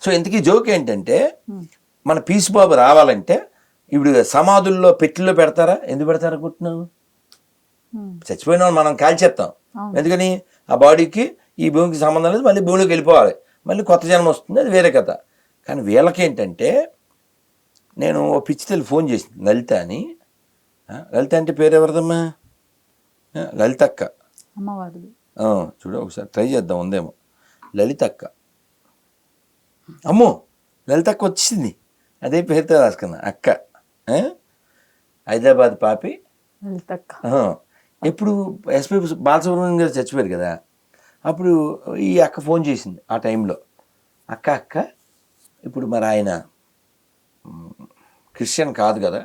So ఇంతకీ joke ఏంటంటే మన పీసు బాబు రావాలంటే ఇప్పుడు సమాధుల్లో పెట్టిల్లో పెడతారా? ఎందుకు పెడతారా అనుకుంటున్నావు? చచ్చిపోయిన వాళ్ళు మనం కాల్చేస్తాం. ఎందుకని? ఆ బాడీకి ఈ భూమికి సంబంధం లేదు, మళ్ళీ భూమిలోకి వెళ్ళిపోవాలి, మళ్ళీ కొత్త జన్మ వస్తుంది, అది వేరే కథ. కానీ వీళ్ళకేంటంటే, నేను ఓ పిచ్చి తల్లి ఫోన్ చేసింది, లలిత అని. లలిత అంటే పేరు ఎవరిదమ్మా? లలితక్క. అమ్మవారిది. చూడు ఒకసారి ట్రై చేద్దాం, ఉందేమో. లలితక్క. అమ్మో, లలితక్క వచ్చింది, అదే పేరుతో రాసుకున్నా అక్క. హైదరాబాద్ పాపి లలితక్క. ఎప్పుడు ఎస్పీ బాలసుబ్రహ్మణ్యం గారు చచ్చిపోయారు కదా, అప్పుడు ఈ అక్క ఫోన్ చేసింది ఆ టైంలో. అక్క ఇప్పుడు మరి ఆయన క్రిస్టియన్ కాదు కదా,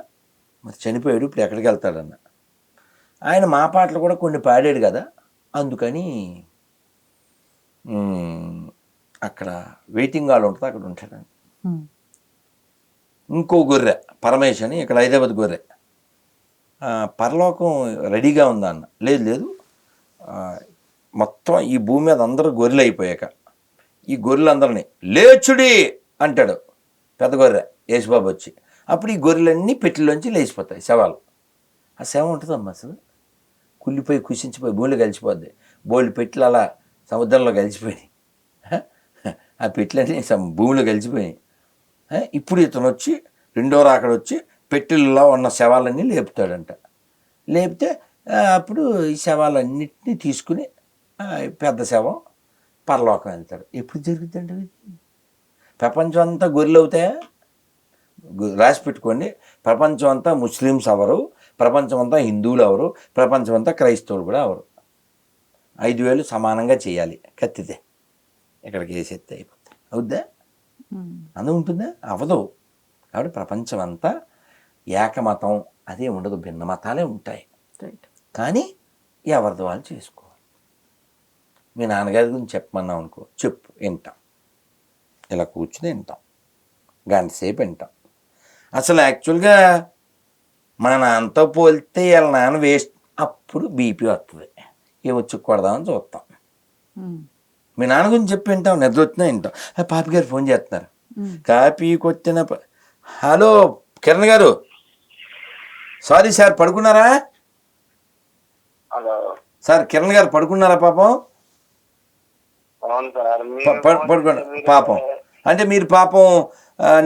మరి చనిపోయాడు, ఇప్పుడు ఎక్కడికి వెళ్తాడన్న. ఆయన మా పాటలు కూడా కొన్ని పాడాడు కదా, అందుకని అక్కడ వెయిటింగ్ హాల్ ఉంటుంది, అక్కడ ఉంటాడని. ఇంకో గొర్రె పరమేశ్ అని, ఇక్కడ హైదరాబాద్ గొర్రె, పరలోకం రెడీగా ఉందా అన్న. లేదు, మొత్తం ఈ భూమి మీద అందరూ గొర్రెలు అయిపోయాక ఈ గొర్రెలందరినీ లేచుడి అంటాడు పెద్ద గొర్రె యేసుబాబు వచ్చి. అప్పుడు ఈ గొర్రెలన్నీ పెట్టిలోంచి లేచిపోతాయి శవాలు. ఆ శవం ఉంటుందమ్మా అసలు కుళ్ళిపోయి కుషించిపోయి భూమిలో కలిసిపోద్ది. బోళ్ళు పెట్టెలు అలా సముద్రంలో కలిసిపోయినాయి, ఆ పెట్టెలన్నీ భూమిలో కలిసిపోయినాయి. ఇప్పుడు ఇతను వచ్చి రెండో రాకడ వచ్చి పెట్టెల్లో ఉన్న శవాలన్నీ లేపుతాడంట. లేపితే అప్పుడు ఈ శవాలన్నింటినీ తీసుకుని పెద్ద శవం పరలోకం వెళ్తాడు. ఎప్పుడు జరుగుతుందండి ఇది? ప్రపంచం అంతా గొర్రెలు అవుతాయా? రాసి పెట్టుకోండి. ప్రపంచం అంతా ముస్లిమ్స్ అవరు, ప్రపంచం అంతా హిందువులు అవరు, ప్రపంచం అంతా క్రైస్తవులు కూడా అవరు. 5,000 సమానంగా చేయాలి కత్తితే, ఇక్కడికి వేసేస్తే అయిపోతాయి. అవుద్దా? అందం ఉంటుందా? అవదు. కాబట్టి ప్రపంచం అంతా ఏకమతం అదే ఉండదు, భిన్న మతాలే ఉంటాయి. కానీ ఎవరిది వాళ్ళు చేసుకోవాలి. మీ నాన్నగారి గురించి చెప్పమన్నాం అనుకో, చెప్పు, వింటాం. ఇలా కూర్చుని వింటాం, గంట సేపు వింటాం. అసలు యాక్చువల్గా మన నాన్నతో పోలితే వీళ్ళ నాన్న వేస్ట్. అప్పుడు బీపీ వస్తుంది, ఏమొచ్చి కొడదామని చూస్తాం. మీ నాన్న గురించి చెప్పి వింటాం, నిద్ర వచ్చినా వింటాం. పాపి గారు ఫోన్ చేస్తున్నారు, కాపీ కొట్టిన హలో కిరణ్ గారు, సారీ సార్, పడుకున్నారా? సార్ కిరణ్ గారు పడుకున్నారా? పాపం పడుకున్నా పాపం. అంటే మీరు పాపం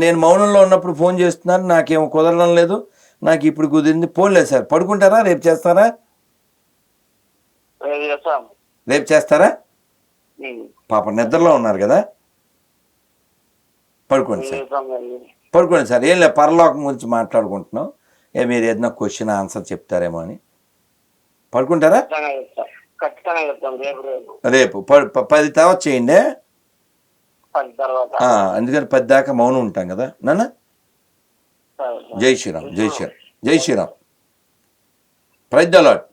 నేను మౌనంలో ఉన్నప్పుడు ఫోన్ చేస్తున్నారు, నాకేమో కుదరడం లేదు, నాకు ఇప్పుడు కుదిరింది. పోన్లేదు సార్, పడుకుంటారా? రేపు చేస్తారా? రేపు చేస్తారా? పాపం నిద్రలో ఉన్నారు కదా, పడుకోండి సార్, పడుకోండి సార్. ఏం లేదు, పరలోకం గురించి మాట్లాడుకుంటున్నాం, మీరు ఏదైనా క్వశ్చన్ ఆన్సర్ చెప్తారేమో అని. పడుకుంటారా? రేపు 10 తర్వాత చేయండి. అందుకని 10 దాకా మౌనం ఉంటాం కదా నాన్న. జై శ్రీరామ్, జై శ్రీరామ్, జై Shriram. Praise the lord,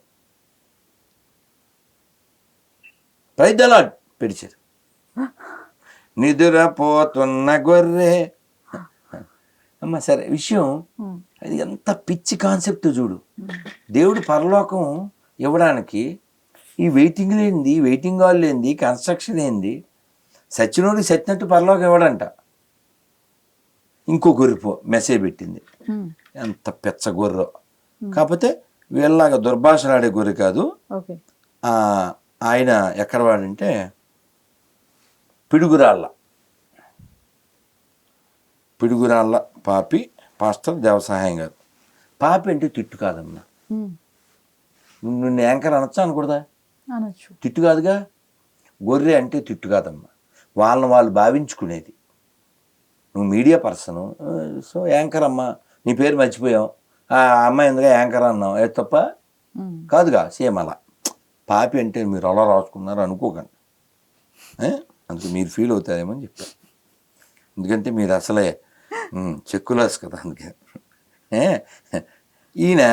praise the lord. పిలిచారు, నిద్రపోతున్న గొర్రె అమ్మ. సరే, విషయం అది ఎంత పిచ్చి కాన్సెప్ట్ చూడు. దేవుడు పరలోకం ఇవ్వడానికి ఈ వెయిటింగ్ లేనిది, వెయిటింగ్ హాల్ లేనిది, కన్స్ట్రక్షన్ ఏంది, సచ్చినోడికి సచ్చినట్టు పరలోకం ఇవ్వడంట. ఇంకో గొర్రె మెసేజ్ పెట్టింది, ఎంత పెచ్చ గొర్రె. కాకపోతే వీళ్ళలాగా దుర్భాషలాడే గొర్రె కాదు. ఆయన ఎక్కడ వాడంటే పిడుగురాళ్ళ పాపి పాస్టర్ దేవసహాయం గారు. పాపి అంటే తిట్టు కాదమ్మా. నిన్ను యాంకర్ అనొచ్చా అనకూడదా? తిట్టు కాదుగా. గొర్రె అంటే తిట్టు కాదమ్మా, వాళ్ళని వాళ్ళు భావించుకునేది. నువ్వు మీడియా పర్సను, సో యాంకర్ అమ్మా, నీ పేరు మర్చిపోయాం, ఆ అమ్మాయి ఎందుగా యాంకర్ అన్నావు, ఏ తప్ప కాదుగా. సేమ్ అలా పాపి అంటే మీరు అలా రాసుకున్నారు అనుకోకండి, అందుకే మీరు ఫీల్ అవుతారేమో అని చెప్పాను. ఎందుకంటే మీరు అసలే చెక్కులాస్ కదా, అందుకే. ఈయన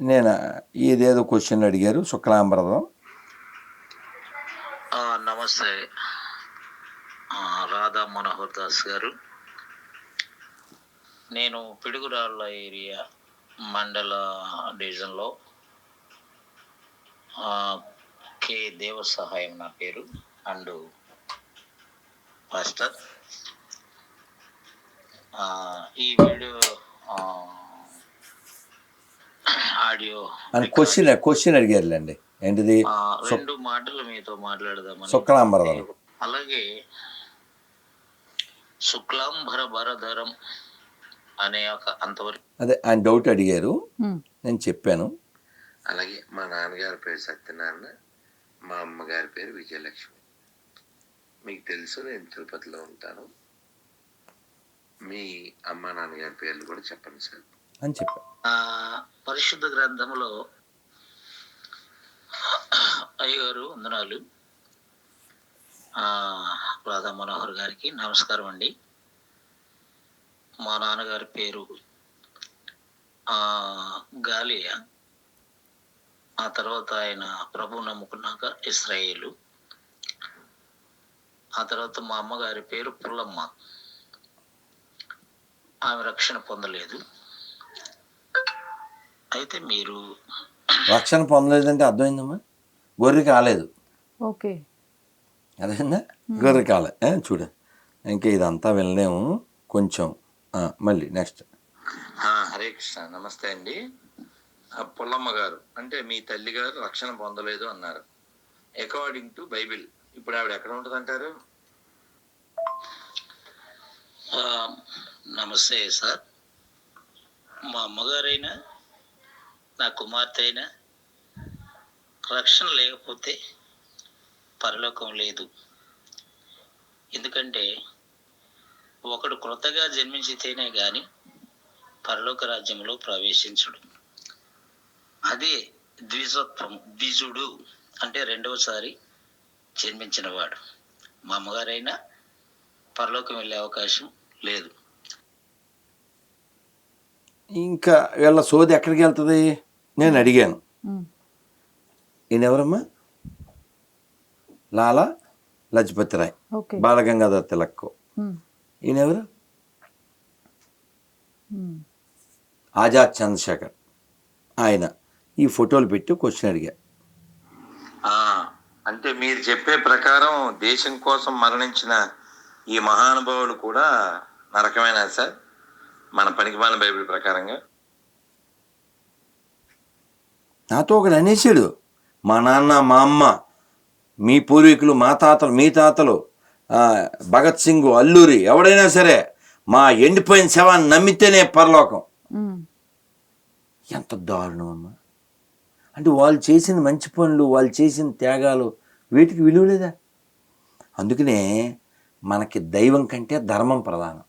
నేను ఏదేదో క్వశ్చన్లు అడిగారు. శుక్లాంబరదం. నమస్తే రాధా మనోహర్ దాస్ గారు. నేను పిడుగురాళ్ళ ఏరియా మండల డివిజన్లో కే దేవ సహాయం నా పేరు. And pastor. ఈ వీడియో ఆడియో అని క్వశ్చన్ అడిగారులేండి. ఏంటిది? 2 మాటలు మీతో మాట్లాడదామని. శుక్లాంబరధరం. అలాగే శుక్లాంబర భరధరం అనే ఒక అంతవరకు అదే ఆయన డౌట్ అడిగారు, నేను చెప్పాను. అలాగే మా నాన్నగారి పేరు సత్యనారాయణ, మా అమ్మగారి పేరు విజయలక్ష్మి. మీకు తెలుసు నేను తిరుపతిలో ఉంటాను. మీ అమ్మ నాన్నగారి పేర్లు కూడా చెప్పండి సార్ అని చెప్పాను. పరిశుద్ధ గ్రంథంలో అయ్యగారు వందనాలు. రాధా మనోహర్ గారికి నమస్కారం అండి. మా నాన్నగారి పేరు గాలియా. ఆ తర్వాత ఆయన ప్రభు నమ్ముకున్నాక ఇస్రాయేలు. ఆ తర్వాత మా అమ్మగారి పేరు పుల్లమ్మ. ఆమె రక్షణ పొందలేదు. అయితే మీరు రక్షణ పొందలేదంటే అర్థమైందమ్మా, గొర్రె కాలేదు. ఓకే, అదేందా? గొర్రె కాలే. చూడ, ఇంకా ఇదంతా వినలేము కొంచెం. మళ్ళీ నెక్స్ట్. హరే కృష్ణ. నమస్తే అండి. పుల్లమ్మ గారు అంటే మీ తల్లి గారు రక్షణ పొందలేదు అన్నారు. అకార్డింగ్ టు బైబిల్ ఇప్పుడు ఆవిడ ఎక్కడ ఉంటుంది అంటారు? నమస్తే సార్. మా అమ్మగారైనా నా కుమార్తె అయినా రక్షణ లేకపోతే పరలోకం లేదు. ఎందుకంటే ఒకడు క్రొత్తగా జన్మించితేనే గాని పరలోక రాజ్యంలో ప్రవేశించడు. అదే ద్విజత్వం. ద్విజుడు అంటే రెండవసారి జన్మించిన వాడు. మా అమ్మగారైనా పరలోకం వెళ్ళే అవకాశం లేదు. ఇంకా వీళ్ళ సోది ఎక్కడికి వెళ్తుంది? నేను అడిగాను, ఈయన ఎవరమ్మా? లాలా లజపతి రాయ్, బాలగంగాధర్ తిలక్. ఈయన ఎవరు? ఆజాద్ చంద్రశేఖర్. ఆయన ఈ ఫోటోలు పెట్టి క్వశ్చన్ అడిగా. అంటే మీరు చెప్పే ప్రకారం దేశం కోసం మరణించిన ఈ మహానుభావులు కూడా నరకమేనా సార్ మన పనికిమాలిన బైబిల్ ప్రకారంగా? నాతో ఒకడు అనేసాడు, మా నాన్న, మా అమ్మ, మీ పూర్వీకులు, మా తాతలు, మీ తాతలు, భగత్ సింగ్, అల్లూరి, ఎవడైనా సరే మా ఎండిపోయిన శవాన్ని నమ్మితేనే పరలోకం. ఎంత దారుణం అమ్మా! అంటే వాళ్ళు చేసిన మంచి పనులు, వాళ్ళు చేసిన త్యాగాలు, వీటికి విలువ లేదా? అందుకనే మనకి దైవం కంటే ధర్మం ప్రధానం.